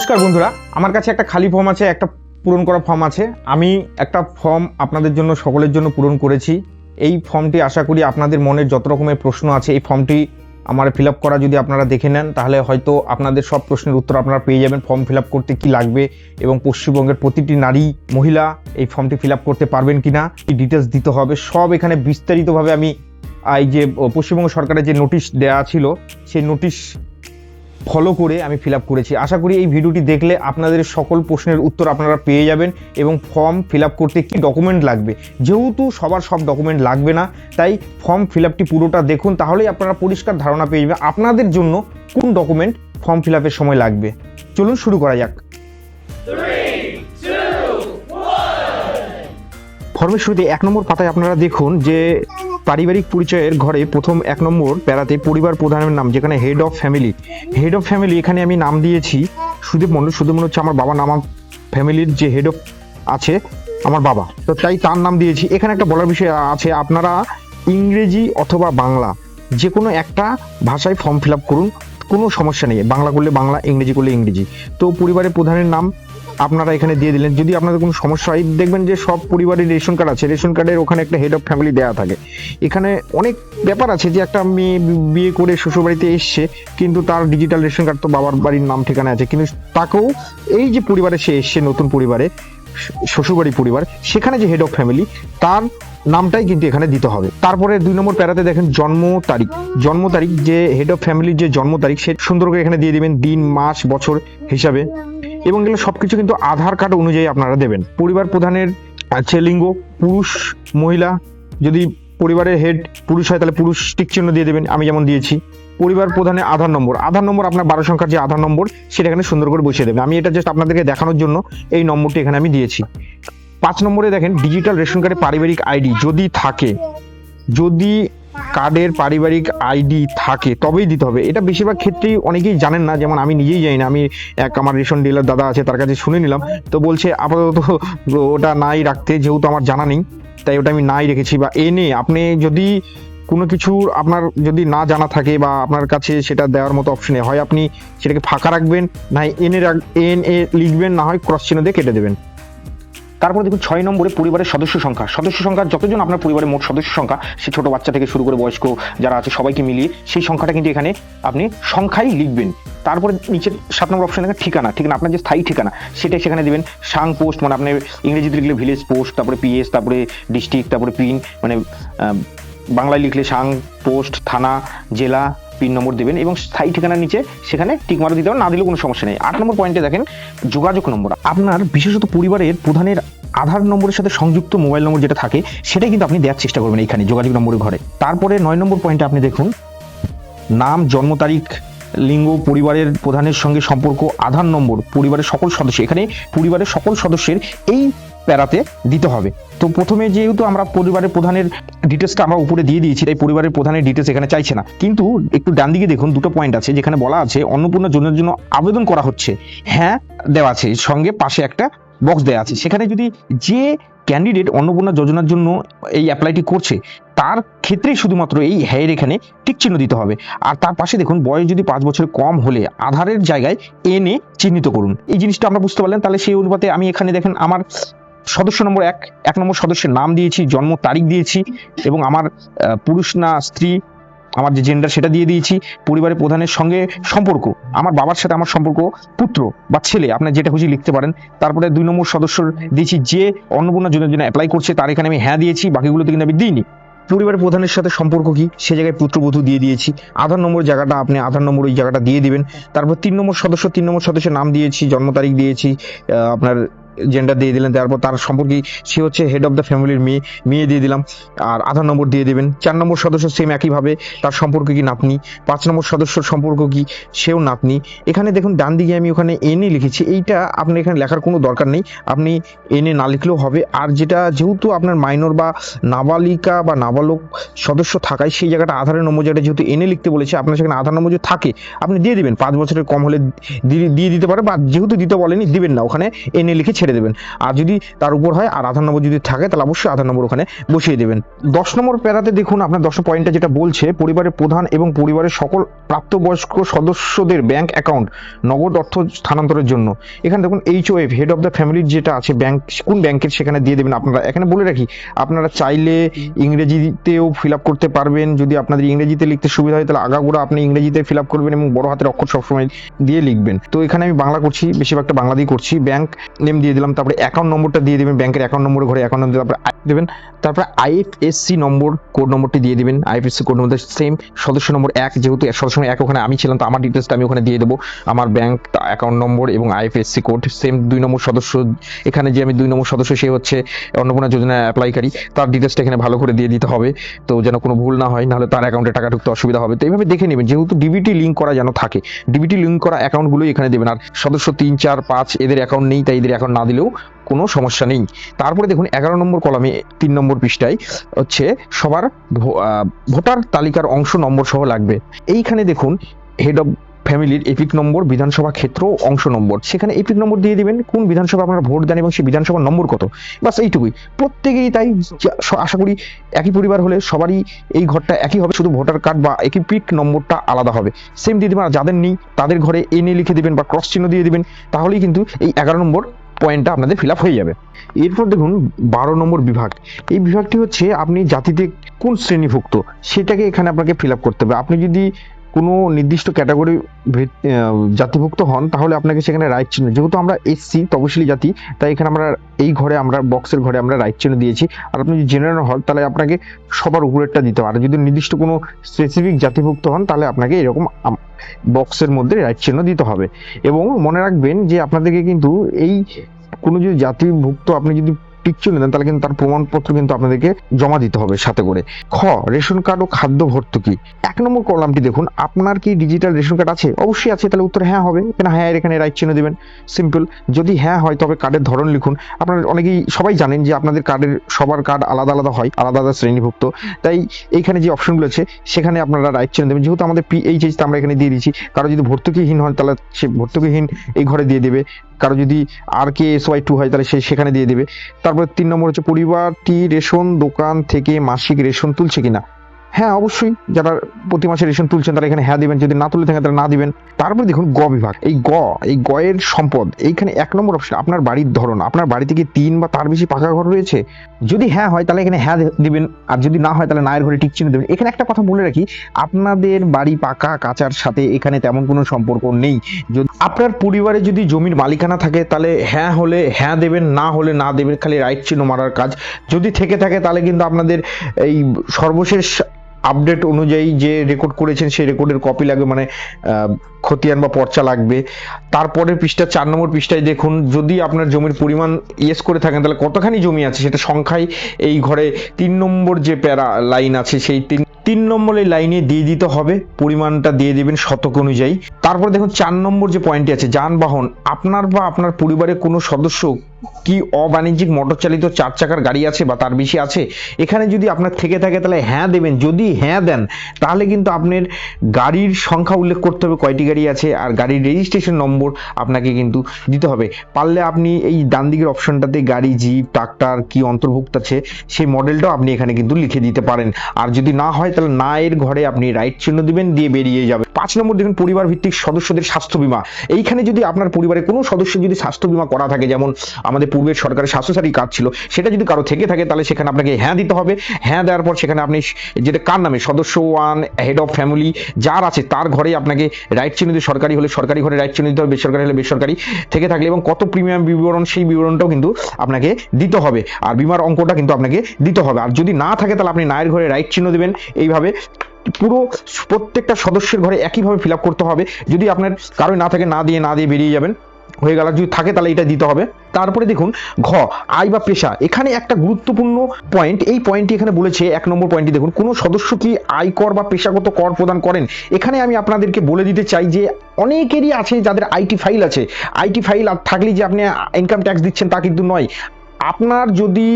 নমস্কার বন্ধুরা, আমার কাছে একটা খালি ফর্ম আছে, একটা পূরণ করা ফর্ম আছে। আমি একটা ফর্ম আপনাদের জন্য সকলের জন্য পূরণ করেছি। এই ফর্মটি আশা করি আপনাদের মনের যত রকমের প্রশ্ন আছে এই ফর্মটি আমার ফিল আপ করা যদি আপনারা দেখে নেন তাহলে হয়তো আপনাদের সব প্রশ্নের উত্তর আপনারা পেয়ে যাবেন। ফর্ম ফিল আপ করতে কি লাগবে এবং পশ্চিমবঙ্গের প্রতিটি নারী মহিলা এই ফর্মটি ফিল আপ করতে পারবেন কিনা, কি ডিটেলস দিতে হবে, সব এখানে বিস্তারিতভাবে আমি এই যে পশ্চিমবঙ্গ সরকারের যে নোটিশ দেওয়া ছিল সেই নোটিশ ফলো করে আমি ফিল আপ করেছি। আশা করি এই ভিডিওটি দেখলে আপনাদের সকল প্রশ্নের উত্তর আপনারা পেয়ে যাবেন এবং ফর্ম ফিল আপ করতে কী ডকুমেন্ট লাগবে, যেহেতু সবার সব ডকুমেন্ট লাগবে না, তাই ফর্ম ফিল আপটি পুরোটা দেখুন, তাহলেই আপনারা পরিষ্কার ধারণা পেয়ে যাবেন আপনাদের জন্য কোন ডকুমেন্ট ফর্ম ফিল আপের সময় লাগবে। চলুন শুরু করা যাক। ফর্মের শুরুতে 1 নম্বর পাতায় আপনারা দেখুন যে পারিবারিক পরিচয়ের ঘরে প্রথম 1 নম্বর প্যারাতে পরিবার প্রধানের নাম, যেখানে হেড অফ ফ্যামিলি এখানে আমি নাম দিয়েছি সুদীপ মণ্ডল। সুদীপ মণ্ডল হচ্ছে আমার বাবার নাম, ফ্যামিলির যে হেড অফ আছে আমার বাবা, তো তাই তার নাম দিয়েছি। এখানে একটা বলার বিষয় আছে, আপনারা ইংরেজি অথবা বাংলা যে কোনো একটা ভাষায় ফর্ম ফিল আপ করুন, কোনো সমস্যা নেই। বাংলা করলে বাংলা, ইংরেজি করলে ইংরেজি। তো পরিবারের প্রধানের নাম আপনারা এখানে দিয়ে দিলেন। যদি আপনাদের কোনো সমস্যা হয়, দেখবেন যে সব পরিবারের রেশন কার্ড আছে, রেশন কার্ডের ওখানে একটা হেড অফ ফ্যামিলি দেওয়া থাকে। এখানে অনেক ব্যাপার আছে যে একটা মেয়ে বিয়ে করে শ্বশুরবাড়িতে এসছে, কিন্তু তার ডিজিটাল রেশন কার্ড তো বাবার বাড়ির নাম ঠিকানা আছে, কিন্তু তাকেও এই যে পরিবারে সে এসছে, নতুন পরিবারে শ্বশুরবাড়ি পরিবার, সেখানে যে হেড অফ ফ্যামিলি তার নামটাই কিন্তু এখানে দিতে হবে। তারপরে 2 নম্বর প্যারাতে দেখেন জন্ম তারিখ, যে হেড অফ ফ্যামিলির যে জন্ম তারিখ সে সুন্দর করে এখানে দিয়ে দিবেন, দিন মাস বছর হিসাবে, এবং এগুলো সবকিছু কিন্তু আধার কার্ড অনুযায়ী আপনারা দেবেন। পরিবার প্রধানের আছে লিঙ্গ, পুরুষ মহিলা, যদি পরিবারের হেড পুরুষ হয় তাহলে পুরুষ টিক চিহ্ন দিয়ে দেবেন, আমি যেমন দিয়েছি। পরিবার প্রধানের আধার নম্বর আপনার 12 সংখ্যার যে আধার নম্বর সেটা এখানে সুন্দর করে বসিয়ে দেবেন। আমি এটা জাস্ট আপনাদেরকে দেখানোর জন্য এই নম্বরটি এখানে আমি দিয়েছি। 5 নম্বরে দেখেন ডিজিটাল রেশন কার্ডে পারিবারিক আইডি যদি থাকে, যদি কার্ডের পারিবারিক আইডি থাকে তবেই দিতে হবে। এটা বেশিরভাগ ক্ষেত্রেই অনেকেই জানেন না, যেমন আমি নিজেই জানি না। আমি আমার রেশন ডিলার দাদা আছে, তার কাছে শুনে নিলাম, তো বলছে আপাতত ওটা নাই রাখতে, যেহেতু আমার জানা নেই তাই ওটা আমি নাই রেখেছি। বা এনে আপনি যদি কোনো কিছু আপনার যদি না জানা থাকে বা আপনার কাছে সেটা দেওয়ার মতো অপশনে হয়, আপনি সেটাকে ফাঁকা রাখবেন, না এনে লিখবেন, না হয় ক্রস চিহ্ন দিয়ে কেটে দেবেন। তারপরে দেখুন 6 নম্বরে পরিবারের সদস্য সংখ্যা যতজন আপনার পরিবারের মোট সদস্য সংখ্যা, সে ছোট বাচ্চা থেকে শুরু করে বয়স্ক যারা আছে সবাইকে মিলিয়ে সেই সংখ্যাটা কিন্তু এখানে আপনি সংখ্যাই লিখবেন। তারপরে নিচের 7 নম্বর অপশন দেখেন ঠিকানা আপনার যে স্থায়ী ঠিকানা সেটাই সেখানে দিবেন। সাং পোস্ট মানে আপনি ইংরেজিতে লিখলে ভিলেজ পোস্ট, তারপরে পিএস, তারপরে ডিস্ট্রিক্ট, তারপরে পিন মানে বাংলায় লিখলে সাং পোস্ট, থানা, জেলা, পিন নম্বর দেবেন এবং স্থায়ী ঠিকানার নিচে সেখানে টিক মার্ক দিতে হবে, না দিলেও কোনো সমস্যা নেই। 8 নম্বর পয়েন্টে দেখেন যোগাযোগ নম্বর, আপনার বিশেষত পরিবারের প্রধানের আধার নম্বরের সাথে সংযুক্ত মোবাইল নম্বর যেটা থাকে সেটাই কিন্তু আপনি দেওয়ার চেষ্টা করবেন এইখানে যোগাযোগ নম্বরের ঘরে। তারপরে 9 নম্বর পয়েন্টে আপনি দেখুন নাম, জন্ম তারিখ, লিঙ্গ, পরিবারের প্রধানের সঙ্গে সম্পর্ক, আধার নম্বর, পরিবারের সকল সদস্য, এখানে পরিবারের সকল সদস্যের এই প্যারাতে দিতে হবে। তো প্রথমে যেহেতু আমরা পরিবারের প্রধানের ডিটেলসটা আমরা উপরে দিয়ে দিয়েছি, তাই পরিবারের প্রধানের ডিটেলস এখানে চাইছে না, কিন্তু একটু ডান দিকে দেখুন 2টো পয়েন্ট আছে যেখানে বলা আছে অন্নপূর্ণা যোজনার জন্য আবেদন করা হচ্ছে, হ্যাঁ দেওয়া আছে, সঙ্গে পাশে একটা বক্স দেওয়া আছে। সেখানে যদি যে ক্যান্ডিডেট অন্নপূর্ণা যোজনার জন্য এই অ্যাপ্লাইটি করছে তার ক্ষেত্রেই শুধুমাত্র এই হ্যাঁ এখানে টিক চিহ্ন দিতে হবে। আর তার পাশে দেখুন বয়স যদি 5 বছরের কম হলে আধারের জায়গায় এনে চিহ্নিত করুন। এই জিনিসটা আমরা বুঝতে পারলেন। তাহলে সেই অনুপাতে আমি এখানে দেখেন আমার সদস্য নম্বর 1 নম্বর সদস্যের নাম দিয়েছি, জন্ম তারিখ দিয়েছি এবং আমার পুরুষ না স্ত্রী আমার যে জেন্ডার সেটা দিয়ে দিয়েছি। পরিবারের প্রধানের সঙ্গে সম্পর্ক, আমার বাবার সাথে আমার সম্পর্ক পুত্র বা ছেলে, আপনার যেটা খুশি লিখতে পারেন। তারপরে 2 নম্বর সদস্য দিয়েছি যে অন্নপূর্ণা যোজনার জন্য অ্যাপ্লাই করছে, তার এখানে আমি হ্যাঁ দিয়েছি, বাকিগুলোতে কিন্তু আমি দিইনি। পরিবারের প্রধানের সাথে সম্পর্ক কি সে জায়গায় পুত্রবধূ দিয়ে দিয়েছি। আধার নম্বর জায়গাটা আপনি আধার নম্বর ওই জায়গাটা দিয়ে দিবেন। তারপর 3 নম্বর সদস্যের নাম দিয়েছি, জন্ম তারিখ দিয়েছি, আপনার জেন্ডার দিয়ে দিলেন। তারপর তার সম্পর্কে সে হচ্ছে হেড অফ দ্য ফ্যামিলির মেয়ে দিয়ে দিলাম, আর আধার নম্বর দিয়ে দেবেন। 4 নম্বর সদস্য সেম একইভাবে, তার সম্পর্ক কি নাতনি। 5 নম্বর সদস্যর সম্পর্ক কি, সেও নাতনি। এখানে দেখুন ডান দিকে আমি ওখানে এনে লিখেছি, এইটা আপনি এখানে লেখার কোনো দরকার নেই, আপনি এনে না লিখলেও হবে। আর যেটা যেহেতু আপনার মাইনর বা নাবালিকা বা নাবালক সদস্য থাকায় সেই জায়গাটা আধারের নম্বর যেটা যেহেতু এনে লিখতে বলেছে, আপনার সেখানে আধার নম্বর যদি থাকে আপনি দিয়ে দিবেন। 5 বছরের কম হলে দিয়ে দিতে পারে, বা যেহেতু দিতে বলেনি দিবেন না, ওখানে এনে লিখে ছেড়ে ছেড়ে দেবেন। আর যদি তার উপর হয় আর আধার নম্বর যদি থাকে তাহলে অবশ্যই আধার নম্বর ওখানে বসিয়ে দেবেন। 10 নম্বর প্যারাতে দেখুন আপনার 10 পয়েন্টটা যেটা বলছে পরিবারের প্রধান এবং পরিবারের সকল প্রাপ্তবয়স্ক সদস্যদের ব্যাংক অ্যাকাউন্ট নগদ অর্থ স্থানান্তরের জন্য। এখানে দেখুন HOF হেড অফ দ্য ফ্যামিলির যেটা আছে ব্যাংক, কোন ব্যাংকের সেখানে দিয়ে দেবেন। আপনারা এখানে বলে রাখি আপনারা চাইলে ইংরেজিতেও ফিল আপ করতে পারবেন, যদি আপনাদের ইংরেজিতে লিখতে সুবিধা হয় তাহলে আগাগোড়া আপনি ইংরেজিতে ফিল আপ করবেন এবং বড় হাতের অক্ষর সবসময় দিয়ে লিখবেন। তো এখানে আমি বাংলা করছি, বেশিরভাগটা বাংলা দিয়ে করছি। ব্যাংক নেম দিয়ে দিলাম, তারপরে অ্যাকাউন্ট নম্বরটা দিয়ে দেবেন, ব্যাংকের অ্যাকাউন্ট নম্বরের ঘরে অ্যাকাউন্ট নম্বর দেবেন, তারপরে IFSC নম্বর কোড নম্বরটি দিয়ে দিবেন। IFSC কোড নম্বর সেম সদস্য নম্বর 1, যেহেতু সদস্য নম্বর 1 ওখানে আমি ছিলাম তো আমার ডিটেলসটা আমি ওখানে দিয়ে দেবো, আমার ব্যাংক অ্যাকাউন্ট নম্বর এবং IFSC কোড সেম। 2 নম্বর সদস্য, এখানে যে আমি 2 নম্বর সদস্য সে হচ্ছে অন্নপূর্ণা যোজনা অ্যাপ্লাইকারী, তার ডিটেলসটা এখানে ভালো করে দিয়ে দিতে হবে, তো যেন কোনো ভুল না হয়, নাহলে তার অ্যাকাউন্টে টাকা ঢুকতে অসুবিধা হবে। তো এইভাবে দেখে নেবেন, যেহেতু ডিবিটি লিঙ্ক করা যেন থাকে, ডিবিটি লিঙ্ক করা অ্যাকাউন্টগুলোই এখানে দেবেন। আর সদস্য 3, 4, 5 এদের অ্যাকাউন্ট নেই, তাই এদের অ্যাকাউন্ট না দিলেও কোনো সমস্যা নেই। তারপরে দেখুন 11 নম্বর কলামে 3 নম্বর পৃষ্ঠায় হচ্ছে সবার ভোটার তালিকার অংশ নম্বর সহ লাগবে। এইখানে দেখুন হেড অফ ফ্যামিলির এপিক নম্বর, বিধানসভা ক্ষেত্র অংশ নম্বর, সেখানে এপিক নম্বর দিয়ে দিবেন, কোন বিধানসভা আপনারা ভোট দেন এবং সেই বিধানসভার নম্বর কত, বাস এইটুকুই। প্রত্যেকেরই তাই, আশা করি একই পরিবার হলে সবারই এই ঘরটা একই হবে, শুধু ভোটার কার্ড বা এপিক নম্বরটা আলাদা হবে, সেম দিয়ে দেবেন। আর যাদের নেই তাদের ঘরে এনে লিখে দিবেন বা ক্রস চিহ্ন দিয়ে দিবেন, তাহলেই কিন্তু এই 11 নম্বর পয়েন্টটা আপনাদের ফিল আপ হয়ে যাবে। এরপর দেখুন 12 নম্বর বিভাগ। এই বিভাগটি হচ্ছে আপনি জাতিতে কোন শ্রেণীভুক্ত সেটাকে এখানে আপনাকে ফিল আপ করতে হবে। আপনি যদি কোনো নির্দিষ্ট ক্যাটাগরি জাতিভুক্ত হন তাহলে আপনাকে সেখানে রাইট চিহ্ন, যেহেতু আমরা SC তপশিলি জাতি, তাই এখানে আমরা এই ঘরে আমরা বক্সের ঘরে আমরা রাইট চিহ্ন দিয়েছি। আর আপনি যদি জেনারেল হন তাহলে আপনাকে সবার উপরেরটা দিতে হবে। আর যদি নির্দিষ্ট কোনো স্পেসিফিক জাতিভুক্ত হন তাহলে আপনাকে এরকম বক্সের মধ্যে রাইট চিহ্ন দিতে হবে। এবং মনে রাখবেন যে আপনাদেরকে কিন্তু এই কোনো যদি জাতিভুক্ত আপনি যদি টিক চিহ্ন দেন তাহলে কিন্তু তার প্রমাণপত্র কিন্তু আপনাদেরকে জমা দিতে হবে সাথে করে। খ, রেশন কার্ড ও খাদ্য ভর্তুকি। 1 নম্বর কলামটি দেখুন, আপনার কি ডিজিটাল রেশন কার্ড আছে? অবশ্যই আছে, তাহলে উত্তর হ্যাঁ হবে, এখানে হ্যাঁ এখানে রাইট চিহ্ন দিবেন, সিম্পল। যদি হ্যাঁ হয় তবে কার্ডের ধরন লিখুন। আপনারা অনেকেই সবাই জানেন যে আপনাদের কার্ডের সবার কার্ড আলাদা আলাদা হয়, আলাদা আলাদা শ্রেণীভুক্ত, তাই এইখানে যে অপশনগুলো আছে সেখানে আপনারা রাইট চিহ্ন দেবেন। যেহেতু আমাদের PHH আমরা এখানে দিয়ে দিচ্ছি, কারো যদি ভর্তুকিহীন হয় তাহলে সে ভর্তুকিহীন এই ঘরে দিয়ে দেবে, কারো যদি RKSY2 হয় তাহলে সে সেখানে দিয়ে দেবে। তারপরে 3 নম্বর হচ্ছে পরিবারটি রেশন দোকান থেকে মাসিক রেশন তুলছে কিনা। হ্যাঁ অবশ্যই, যারা প্রতি মাসে রেশন তুলছেন তারা এখানে হ্যাঁ দিবেন, যদি না তুলে থাকেন তারা না দিবেন। তারপরে দেখুন গ বিভাগ। এই গয়ের সম্পদ, এইখানে 1 নম্বর অপশন আপনার বাড়ির ধরন, আপনার বাড়ি থেকে 3 বা তার বেশি পাকা ঘর রয়েছে, যদি হ্যাঁ হয় তাহলে এখানে হ্যাঁ দিবেন, আর যদি না হয় তাহলে নায়ের ঘরে টিক চিহ্ন দেবেন। এখানে একটা কথা বলে রাখি, আপনাদের বাড়ি পাকা কাচার সাথে এখানে তেমন কোনো সম্পর্ক নেই। যদি আপনার পরিবারে যদি জমির মালিকানা থাকে তাহলে হ্যাঁ হলে হ্যাঁ দেবেন, না হলে না দেবেন, খালি রাইট চিহ্ন মারার কাজ। যদি থেকে থাকে তাহলে কিন্তু আপনাদের এই সর্বশেষ আপডেট অনুযায়ী যে রেকর্ড করেছেন সেই রেকর্ডের কপি লাগবে, মানে খতিয়ান বা পর্চা লাগবে। তারপরের পৃষ্ঠা 4 নম্বর পৃষ্ঠায় দেখুন, যদি আপনার জমির পরিমাণ ইয়েস করে থাকেন তাহলে কতখানি জমি আছে সেটা সংখ্যায় এই ঘরে 3 নম্বর যে প্যারা লাইন আছে সেই 3 নম্বর লাইনে দিয়ে দিতে হবে, পরিমাণটা দিয়ে দিবেন শতক অনুযায়ী। তারপর দেখুন 4 নম্বর যে পয়েন্টটি আছে, যানবাহন, আপনার বা আপনার পরিবারের কোনো সদস্য কি অবাণিজ্যিক মোটর চালিত 4 চাকার গাড়ি আছে বা তার বেশি আছে, এখানে যদি আপনার থেকে থাকে তাহলে হ্যাঁ দেবেন। যদি হ্যাঁ দেন তাহলে কিন্তু আপনার গাড়ির সংখ্যা উল্লেখ করতে হবে কয়টি গাড়ি আছে, আর গাড়ির রেজিস্ট্রেশন নম্বর আপনাকে কিন্তু দিতে হবে। পারলে আপনি এই ডান দিকের অপশনটাতে গাড়ি, জিপ, ট্রাক্টর কি অন্তর্ভুক্ত আছে সেই মডেলটাও আপনি এখানে কিন্তু লিখে দিতে পারেন। আর যদি না হয় তাহলে না এর ঘরে আপনি রাইট চিহ্ন দিবেন, দিয়ে বেরিয়ে যাবে। 5 নম্বর দেখুন পরিবার ভিত্তিক সদস্যদের স্বাস্থ্য বীমা। এইখানে যদি আপনার পরিবারে কোনো সদস্য যদি স্বাস্থ্য বীমা করা থাকে, যেমন আমাদের পূর্বের সরকারের স্বাস্থ্যসাথী কার্ড ছিল, সেটা যদি কারো থেকে থাকে তাহলে সেখানে আপনাকে হ্যাঁ দিতে হবে। হ্যাঁ দেওয়ার পর সেখানে আপনি যেটা কার নামে সদস্য 1 হেড অফ ফ্যামিলি যার আছে তার ঘরে আপনাকে রাইট চিহ্ন দিয়ে, সরকারি হলে সরকারি ঘরে রাইট চিহ্ন দিতে হবে, বেসরকারি হলে বেসরকারি থেকে থাকলে, এবং কত প্রিমিয়াম বিবরণ সেই বিবরণটাও কিন্তু আপনাকে দিতে হবে, আর বিমার অঙ্কটা কিন্তু আপনাকে দিতে হবে। আর যদি না থাকে তাহলে আপনি নায়ের ঘরে রাইট চিহ্ন দেবেন। এইভাবে পুরো প্রত্যেকটা সদস্যের ঘরে একইভাবে ফিল আপ করতে হবে। যদি আপনার কারোই না থাকে না দিয়ে বেরিয়ে যাবেন, হয়ে গেল। যদি থাকে তাহলে এটা দিতে হবে। তারপরে দেখুন ঘ, আয় বা পেশা। এখানে একটা গুরুত্বপূর্ণ পয়েন্ট, এই পয়েন্টটি এখানে বলেছে 1 নম্বর পয়েন্টটি দেখুন, কোন সদস্য কি আয়কর বা পেশাগত কর প্রদান করেন। এখানে আমি আপনাদেরকে বলে দিতে চাই যে অনেকেরই আছে যাদের আইটি ফাইল আছে, আইটি ফাইল থাকলে যে আপনি ইনকাম ট্যাক্স দিচ্ছেন তা কিন্তু নয়। আপনার যদি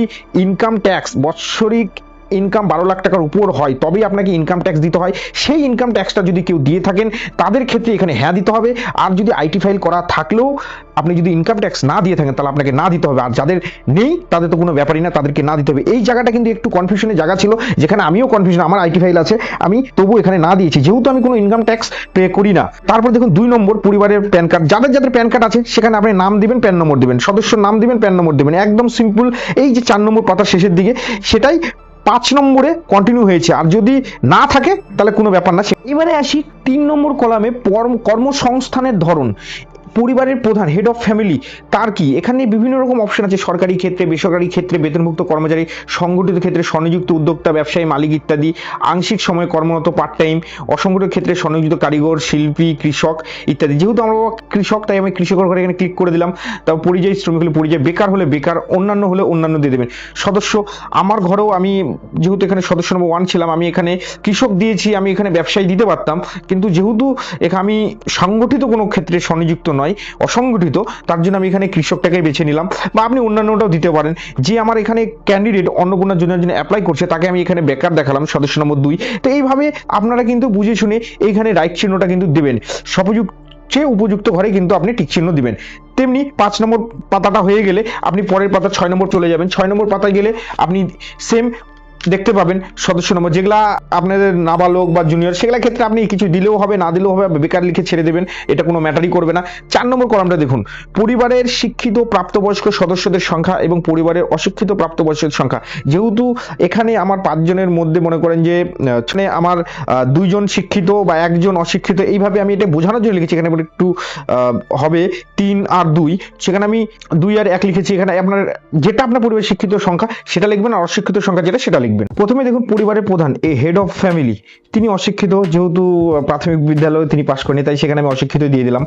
ইনকাম ট্যাক্স বাৎসরিক ইনকাম 12 লাখ টাকার উপর হয় তবেই আপনাকে ইনকাম ট্যাক্স দিতে হয়। সেই ইনকাম ট্যাক্সটা যদি কেউ দিয়ে থাকেন তাদের ক্ষেত্রে এখানে হ্যাঁ দিতে হবে। আর যদি আইটি ফাইল করা থাকলেও আপনি যদি ইনকাম ট্যাক্স না দিয়ে থাকেন তাহলে আপনাকে না দিতে হবে। আর যাদের নেই তাদের তো কোনো ব্যাপারই না, তাদেরকে না দিতে হবে। এই জায়গাটা কিন্তু একটু কনফিউশনের জায়গা ছিল, যেখানে আমিও কনফিউশন, আমার আইটি ফাইল আছে, আমি তবু এখানে না দিয়েছি যেহেতু আমি কোনো ইনকাম ট্যাক্স পে করি না। তারপর দেখুন 2 নম্বর পরিবারের প্যান কার্ড, যাদের যাদের প্যান কার্ড আছে সেখানে আপনি নাম দিবেন, প্যান নম্বর দিবেন, সদস্যর নাম দিবেন, প্যান নম্বর দিবেন, একদম সিম্পল। এই যে 4 নম্বর পাতার শেষের দিকে সেটাই 5 নম্বরে কন্টিনিউ হয়েছে। আর যদি না থাকে তাহলে কোনো ব্যাপার না। এবারে আসি 3 নম্বর কলামে কর্মসংস্থানের ধরন। পরিবারের প্রধান, হেড অফ ফ্যামিলি, তার কি এখানে বিভিন্ন রকম অপশন আছে, সরকারি ক্ষেত্রে, বেসরকারি ক্ষেত্রে, বেতনভুক্ত কর্মচারী, সংগঠিত ক্ষেত্রে, স্বনিযুক্ত উদ্যোক্তা, ব্যবসায়ী, মালিক ইত্যাদি, আংশিক সময়ে কর্মরত, পার্ট টাইম, অসংগঠিত ক্ষেত্রে স্বনিযুক্ত কারিগর, শিল্পী, কৃষক ইত্যাদি। যেহেতু আমরা কৃষক তাই আমি কৃষকের ঘরে এখানে ক্লিক করে দিলাম। তারপর পরিযায়ী শ্রমিক হলে পরিযায়ী, বেকার হলে বেকার, অন্যান্য হলে অন্যান্য দিয়ে দেবেন। সদস্য, আমার ঘরেও আমি যেহেতু এখানে সদস্য নম্বর 1 ছিলাম, আমি এখানে কৃষক দিয়েছি, আমি এখানে ব্যবসায়ী দিতে পারতাম, কিন্তু যেহেতু এখানে আমি সংগঠিত কোনো ক্ষেত্রে স্বনিযুক্ত নয়, অসংগঠিত, তার জন্য আমি এখানে কৃষকটাকে বেছে নিলাম। বা আপনি অন্যান্যটাও দিতে পারেন। যে আমার এখানে ক্যান্ডিডেট অন্নপূর্ণা যোজনার জন্য অ্যাপ্লাই করছে তাকে আমি এখানে বেকার দেখালাম, সদস্য নম্বর 2। তো এইভাবে আপনারা কিন্তু বুঝে শুনে এইখানে রাইট চিহ্নটা কিন্তু দেবেন। উপযুক্ত ঘরে কিন্তু আপনি টিক চিহ্ন দিবেন। তেমনি 5 নম্বর পাতাটা হয়ে গেলে আপনি পরের পাতা 6 নম্বর চলে যাবেন। 6 নম্বর পাতায় গেলে আপনি সেম দেখতে পাবেন সদস্য নম্বর, যেগুলা আপনাদের নাবালক বা জুনিয়র, সেগুলা ক্ষেত্রে আপনি কিছু দিলেও হবে, না দিলেও হবে, বেকার লিখে ছেড়ে দেবেন, এটা কোনো ম্যাটারই করবে না। 4 নম্বর কলামটা দেখুন, পরিবারের শিক্ষিত প্রাপ্তবয়স্ক সদস্যদের সংখ্যা এবং পরিবারের অশিক্ষিত প্রাপ্তবয়স্কের সংখ্যা। যেহেতু এখানে আমার 5 জনের মধ্যে মনে করেন যে আমার 2 জন শিক্ষিত বা 1 জন অশিক্ষিত, এইভাবে আমি এটা বোঝানোর জন্য লিখেছি। এখানে একটু হবে 3 আর 2, সেখানে আমি 2 আর 1 লিখেছি। এখানে আপনার যেটা আপনার পরিবারের শিক্ষিত সংখ্যা সেটা লিখবেন, আর অশিক্ষিত সংখ্যা যেটা সেটা লিখবেন। প্রথমে দেখুন পরিবারের প্রধান, এই হেড অফ ফ্যামিলি, তিনি অশিক্ষিত, যেহেতু প্রাথমিক বিদ্যালয়ে তিনি পাশ করেনি তাই সেখানে আমি অশিক্ষিত দিয়ে দিলাম।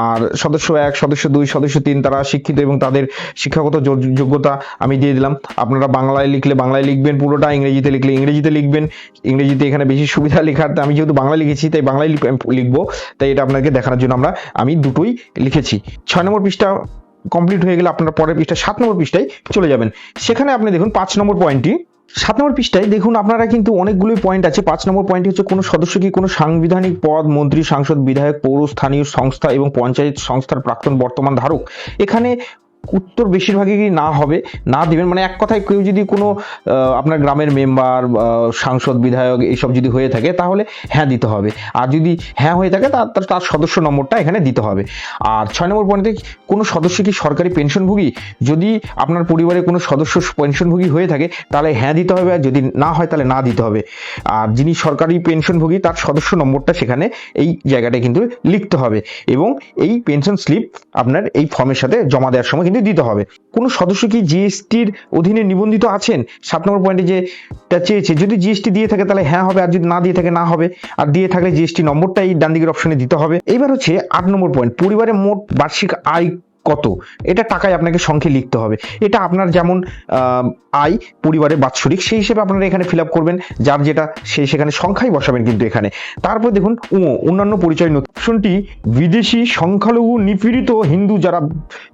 আর সদস্য 1, সদস্য 2, সদস্য 3 তারা শিক্ষিত এবং তাদের শিক্ষাগত যোগ্যতা আমি দিয়ে দিলাম। আপনারা বাংলায় লিখলে বাংলায় লিখবেন পুরোটা, ইংরেজিতে লিখলে ইংরেজিতে লিখবেন। ইংরেজিতে এখানে বেশি সুবিধা লেখার, আমি যেহেতু বাংলা লিখেছি তাই বাংলায় লিখবো, তাই এটা আপনাকে দেখানোর জন্য আমি দুটোই লিখেছি। 6 নম্বর পৃষ্ঠা কমপ্লিট হয়ে গেলে আপনারা পরের পৃষ্ঠা 7 নম্বর পৃষ্ঠায় চলে যাবেন। সেখানে আপনি দেখুন 5 নম্বর পয়েন্টটি, 7 নম্বর পৃষ্ঠায় দেখুন আপনারা কিন্তু অনেকগুলোই পয়েন্ট আছে। 5 নম্বর পয়েন্ট হচ্ছে কোনো সদস্য কি কোনো সাংবিধানিক পদ, মন্ত্রী, সাংসদ, বিধায়ক, পৌর, স্থানীয় সংস্থা এবং পঞ্চায়েত সংস্থার প্রাক্তন বর্তমান ধারক। এখানে উত্তর বেশিরভাগই না হবে, না দিবেন। মানে এক কথায় কেউ যদি কোনো আপনার গ্রামের মেম্বার, সাংসদ, বিধায়ক এইসব যদি হয়ে থাকে তাহলে হ্যাঁ দিতে হবে। আর যদি হ্যাঁ হয়ে থাকে তার সদস্য নম্বরটা এখানে দিতে হবে। আর 6 নম্বর পয়েন্টে কোনো সদস্য কি সরকারি পেনশনভোগী, যদি আপনার পরিবারে কোনো সদস্য পেনশনভোগী হয়ে থাকে তাহলে হ্যাঁ দিতে হবে, আর যদি না হয় তাহলে না দিতে হবে। আর যিনি সরকারি পেনশনভোগী তার সদস্য নম্বরটা সেখানে এই জায়গাটায় কিন্তু লিখতে হবে, এবং এই পেনশন স্লিপ আপনার এই ফর্মের সাথে জমা দেওয়ার সময় কিন্তু দিতে হবে। কোন সদস্য কি জিএসটির অধীনে নিবন্ধিত আছেন, 7 নম্বর পয়েন্টে যেটা চেয়েছে, যদি জিএসটি দিয়ে থাকে তাহলে হ্যাঁ হবে, আর যদি না দিয়ে থাকে না হবে। আর দিয়ে থাকলে জিএসটি নম্বরটা এই ডান দিকের অপশনে দিতে হবে। এইবার হচ্ছে 8 নম্বর পয়েন্ট, পরিবারের মোট বার্ষিক আয় কত, এটা টাকায় আপনাকে সংখ্যে লিখতে হবে। এটা আপনার যেমন আয় পরিবারের বাৎসরিক সেই হিসেবে আপনারা এখানে ফিল আপ করবেন, যার যেটা সেই সেখানে সংখ্যাই বসাবেন কিন্তু এখানে। তারপর দেখুন অন্যান্য পরিচয় অপশনটি, বিদেশি সংখ্যালঘু নিপীড়িত হিন্দু যারা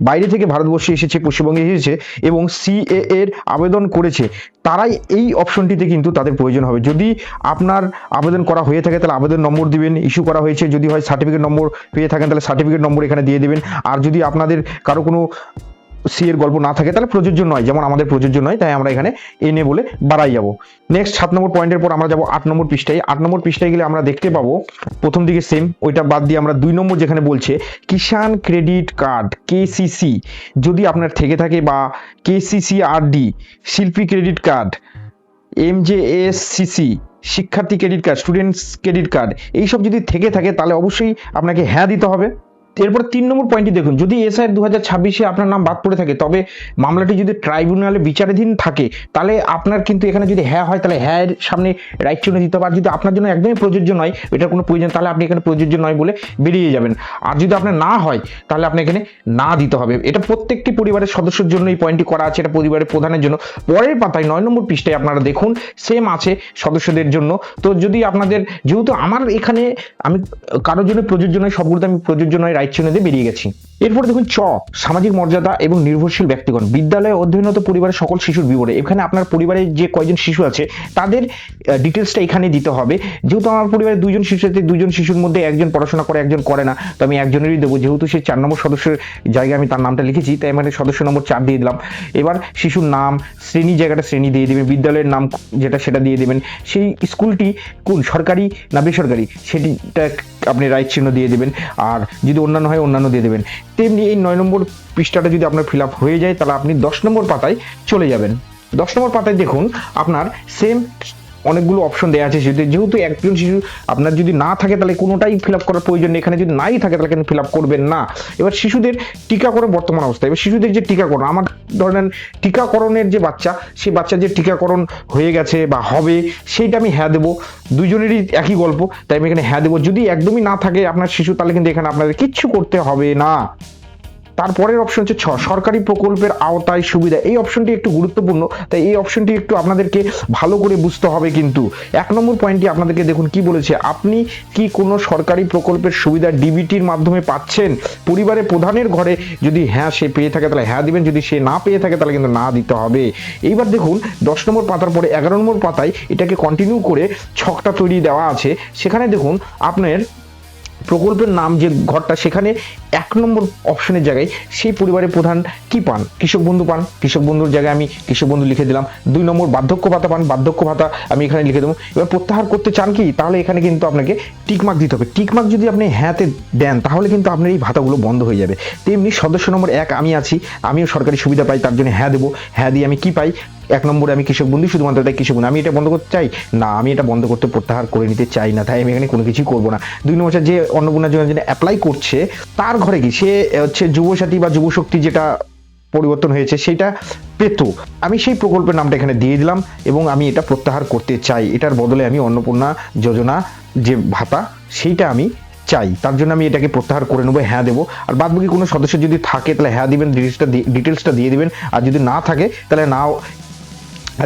বাইরে থেকে ভারতবর্ষে এসেছে, পশ্চিমবঙ্গে এসেছে এবং সিএ এর আবেদন করেছে, তারাই এই অপশনটিতে কিন্তু তাদের প্রয়োজন হবে। যদি আপনার আবেদন করা হয়ে থাকে তাহলে আবেদন নম্বর দিবেন, ইস্যু করা হয়েছে যদি হয় সার্টিফিকেট নম্বর পেয়ে থাকেন তাহলে সার্টিফিকেট নম্বর এখানে দিয়ে দেবেন। আর যদি আপনাদের কারো কোনো সি এর গল্প না থাকে তাহলে প্রযোজ্য নয়, যেমন আমাদের প্রযোজ্য নয়, তাই আমরা এখানে এনে বলে বাড়াই যাব। নেক্সট 7 নম্বর পয়েন্টের পর আমরা যাব 8 নম্বর পৃষ্ঠায়। 8 নম্বর পৃষ্ঠায় গেলে আমরা দেখতে পাবো প্রথম দিকে সেম, ওইটা বাদ দিয়ে আমরা 2 নম্বর যেখানে বলছে কিষাণ ক্রেডিট কার্ড কেসিসি যদি আপনার থেকে থাকে, বা কেসিসিআরডি শিল্পী ক্রেডিট কার্ড, এমজেএসসিসি শিক্ষার্থী credit card, students credit card, এইসব যদি থেকে থাকে তাহলে অবশ্যই আপনাকে হ্যাঁ দিতে হবে। এরপর 3 নম্বর পয়েন্টটি দেখুন, যদি এসআইআর 2026-এ আপনার নাম বাদ পড়ে থাকে, তবে মামলাটি যদি ট্রাইব্যুনালে বিচারাধীন থাকে তাহলে আপনার কিন্তু এখানে যদি হ্যাঁ হয় তাহলে হ্যাঁ এর সামনে রাইট চিহ্ন দিতে হবে। আর যদি আপনার জন্য একদমই প্রযোজ্য নয়, এটার কোনো প্রয়োজন, তাহলে আপনি এখানে প্রযোজ্য নয় বলে বেরিয়ে যাবেন। আর যদি আপনার না হয় তাহলে আপনি এখানে না দিতে হবে। এটা প্রত্যেকটি পরিবারের সদস্যের জন্য এই পয়েন্টটি করা আছে, এটা পরিবারের প্রধানের জন্য। পরের পাতায় 9 নম্বর পৃষ্ঠায় আপনারা দেখুন সেম আছে সদস্যদের জন্য। তো যদি আপনাদের, যেহেতু আমার এখানে আমি কারোর জন্য প্রযোজ্য নয়, সবগুলোতে আমি প্রযোজ্য নয় রাইট রাইট চিহ্ন দিয়ে বেরিয়ে গেছি। এরপরে দেখুন সামাজিক মর্যাদা এবং নির্ভরশীল ব্যক্তিগণ, বিদ্যালয়ে অধ্যয়নরত পরিবারের সকল শিশুর বিবরণ। এখানে আপনার পরিবারে যে কয়জন শিশু আছে তাদের ডিটেলসটা এখানে দিতে হবে। যেহেতু আমার পরিবারে 2জন শিশু আছে, 2জন শিশুর মধ্যে একজন পড়াশোনা করে একজন করে না, তো আমি একজনেরই দেবো। যেহেতু সেই 4 নম্বর সদস্যের জায়গায় আমি তার নামটা লিখেছি, তাই মানে সদস্য নম্বর 4 দিয়ে দিলাম। এবার শিশুর নাম, শ্রেণী জায়গাটা শ্রেণী দিয়ে দেবেন, বিদ্যালয়ের নাম যেটা সেটা দিয়ে দেবেন, সেই স্কুলটি কোন সরকারি না বেসরকারি সেটা আপনি রাইট চিহ্ন দিয়ে দেবেন, আর যদি অন্যান্য হয় অন্যান্য দিয়ে দেবেন। তেমনি এই 9 নম্বর পৃষ্ঠাটা যদি আপনার ফিল আপ হয়ে যায় তাহলে আপনি 10 নম্বর পাতায় চলে যাবেন। 10 নম্বর পাতায় দেখুন আপনার সেম অনেকগুলো অপশন দেওয়া আছে। যেহেতু একজন শিশু আপনার যদি না থাকে তাহলে কোনোটাই ফিল আপ করার প্রয়োজন নেই, এখানে যদি নাই থাকে তাহলে কিন্তু ফিল আপ করবেন না। এবার শিশুদের টিকাকরণ বর্তমান অবস্থা, এবার শিশুদের যে টিকাকরণ, আমার ধরেন টিকাকরণের যে বাচ্চা, সেই বাচ্চার যে টিকাকরণ হয়ে গেছে বা হবে সেইটা আমি হ্যাঁ দেবো। 2জনেরই একই গল্প, তাই আমি এখানে হ্যাঁ দেবো। যদি একদমই না থাকে আপনার শিশু তাহলে কিন্তু এখানে আপনাদের কিচ্ছু করতে হবে না। তারপরের অপশন হচ্ছে 6 সরকারি প্রকল্পের আওতায় সুবিধা। এই অপশনটি একটু গুরুত্বপূর্ণ, তাই এই অপশনটি একটু আপনাদেরকে ভালো করে বুঝতে হবে। কিন্তু 1 নম্বর পয়েন্টটি আপনাদেরকে দেখুন কি বলেছে, আপনি কি কোনো সরকারি প্রকল্পের সুবিধা ডিবিটির মাধ্যমে পাচ্ছেন? পরিবারের প্রধানের ঘরে যদি হ্যাঁ সে পেয়ে থাকে তাহলে হ্যাঁ দিবেন, যদি সে না পেয়ে থাকে তাহলে কিন্তু না দিতে হবে। এইবার দেখুন 10 নম্বর পাতার পরে 11 নম্বর পাতায় এটাকে কন্টিনিউ করে ছকটা তৈরি দেওয়া আছে। সেখানে দেখুন আপনার প্রকল্পের নাম যে ঘরটা, সেখানে 1 নম্বর অপশনের জায়গায় সেই পরিবারের প্রধান কি পান, কৃষক বন্ধু পান, কৃষক বন্ধুর জায়গায় আমি কৃষক বন্ধু লিখে দিলাম। 2 নম্বর বার্ধক্য ভাতা পান, বার্ধক্য ভাতা আমি এখানে লিখে দেবো। এবার প্রত্যাহার করতে চান কি, তাহলে এখানে কিন্তু আপনাকে টিকমার্ক দিতে হবে। টিকমার্ক যদি আপনি হ্যাঁতে দেন তাহলে কিন্তু আপনার এই ভাতাগুলো বন্ধ হয়ে যাবে। তেমনি সদস্য নম্বর 1 আমি আছি, আমিও সরকারি সুবিধা পাই, তার জন্য হ্যাঁ দেবো। হ্যাঁ দিয়ে আমি কি পাই, 1 নম্বরে আমি কৃষক বন্ধু, শুধুমাত্র তাই কৃষক বন্ধু। আমি এটা বন্ধ করতে চাই না, আমি এটা বন্ধ করতে প্রত্যাহার করে নিতে চাই না, তাই আমি এখানে কোনো কিছুই করবো না। 2 নম্বর যে অন্নপূর্ণা যোজনা অ্যাপ্লাই করছে তার ঘরে কি সে হচ্ছে যুবসাথী বা যুবশক্তি যেটা পরিবর্তন হয়েছে সেটা পেত, আমি সেই প্রকল্পের নামটা এখানে দিয়ে দিলাম এবং আমি এটা প্রত্যাহার করতে চাই। এটার বদলে আমি অন্নপূর্ণা যোজনা যে ভাতা সেইটা আমি চাই, তার জন্য আমি এটাকে প্রত্যাহার করে নেবো, হ্যাঁ দেবো। আর বাদ বাকি কোনো সদস্য যদি থাকে তাহলে হ্যাঁ দিবেন, ডিটেলসটা দিয়ে দিবেন, আর যদি না থাকে তাহলে নাও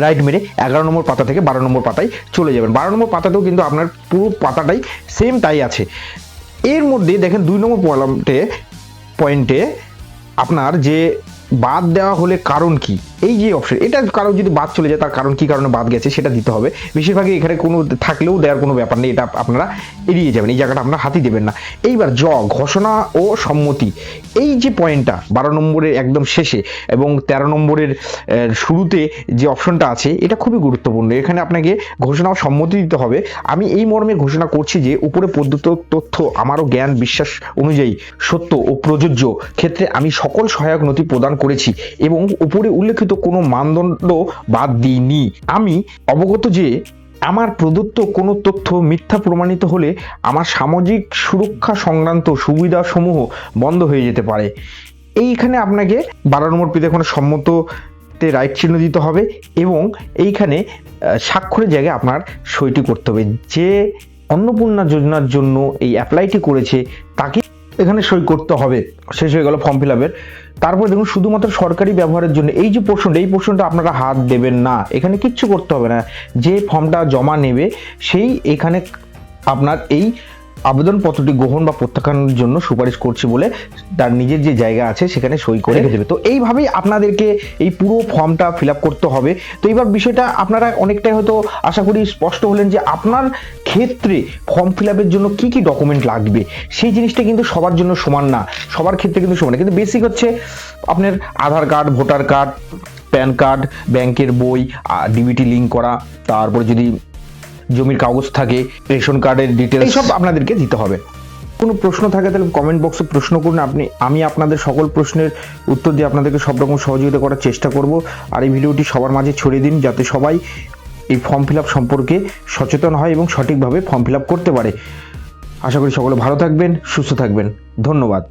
রাইট মেরে 11 নম্বর পাতা থেকে 12 নম্বর পাতায় চলে যাবেন। 12 নম্বর পাতাতেও কিন্তু আপনার পুরো পাতাটাই সেম তাই আছে। এর মধ্যে দেখেন 2 নম্বর পয়েন্টে আপনার যে বাদ দেওয়া হলে কারণ কি, এই যে অপশন, এটা কারো যদি বাদ চলে যায় তার কারণ কি কারণে বাদ গেছে সেটা দিতে হবে। বেশিরভাগই এখানে কোনো থাকলেও দেওয়ার কোনো ব্যাপার নেই, এটা আপনারা এড়িয়ে যাবেন, এই জায়গাটা আপনারা হাতি দেবেন না। এইবার ঘোষণা ও সম্মতি, এই যে পয়েন্টটা 12 নম্বরের একদম শেষে এবং 13 নম্বরের শুরুতে যে অপশনটা আছে এটা খুবই গুরুত্বপূর্ণ। এখানে আপনাকে ঘোষণা ও সম্মতি দিতে হবে। আমি এই মর্মে ঘোষণা করছি যে উপরে প্রদত্ত তথ্য আমারও জ্ঞান বিশ্বাস অনুযায়ী সত্য ও প্রযোজ্য ক্ষেত্রে আমি সকল সহায়ক নথি প্রদান করেছি এবং উপরে উল্লেখিত কোনো মানদণ্ড বাদ দিইনি। আমি অবগত যে আমার প্রদত্ত কোনো তথ্য মিথ্যা প্রমাণিত হলে আমার সামাজিক সুরক্ষা সংক্রান্ত সুবিধাসমূহ বন্ধ হয়ে যেতে পারে। এইখানে আপনাকে 12 নম্বর পেতে কোনো সম্মততে রাইট চিহ্ন দিতে হবে এবং এইখানে স্বাক্ষরের জায়গায় আপনার সইটি করতে হবে। যে অন্নপূর্ণা যোজনার জন্য এই অ্যাপ্লাইটি করেছে তাকে এখানে সই করতে হবে। শেষ হয়ে গেল ফর্ম ফিল আপের। তারপর দেখুন শুধুমাত্র সরকারি ব্যবহারের জন্য এই যে পোর্শনটা, এই পোর্শনটা আপনারা হাত দেবেন না, এখানে কিচ্ছু করতে হবে না। যে ফর্মটা জমা নেবে সেই এখানে আপনার এই আবেদনপত্রটি গ্রহণ বা প্রত্যাখ্যানের জন্য সুপারিশ করছি বলে তার নিজের যে জায়গা আছে সেখানে সই করে রেখে দেবে। তো এইভাবেই আপনাদেরকে এই পুরো ফর্মটা ফিল আপ করতে হবে। তো এইবার বিষয়টা আপনারা অনেকটাই হয়তো আশা করি স্পষ্ট হলেন যে আপনার ক্ষেত্রে ফর্ম ফিল আপের জন্য কি কি ডকুমেন্ট লাগবে সেই জিনিসটা কিন্তু সবার জন্য সমান না, সবার ক্ষেত্রে কিন্তু সমান না। কিন্তু বেসিক হচ্ছে আপনার Aadhaar card, voter card, PAN card, ব্যাংকের বই, ডিবিটি লিঙ্ক করা, তারপরে যদি জমির কাগজ থাকে, রেশন কার্ডের ডিটেলস, সব আপনাদেরকে দিতে হবে। কোনো প্রশ্ন থাকে তাহলে কমেন্ট বক্সে প্রশ্ন করুন, আমি আপনাদের সকল প্রশ্নের উত্তর দিয়ে আপনাদেরকে সব রকম সহযোগিতা করার চেষ্টা করব। আর এই ভিডিওটি সবার মাঝে ছড়িয়ে দিন যাতে সবাই এই ফর্ম ফিল আপ সম্পর্কে সচেতন হয় এবং সঠিকভাবে ফর্ম ফিল আপ করতে পারে। আশা করি সকলে ভালো থাকবেন, সুস্থ থাকবেন। ধন্যবাদ।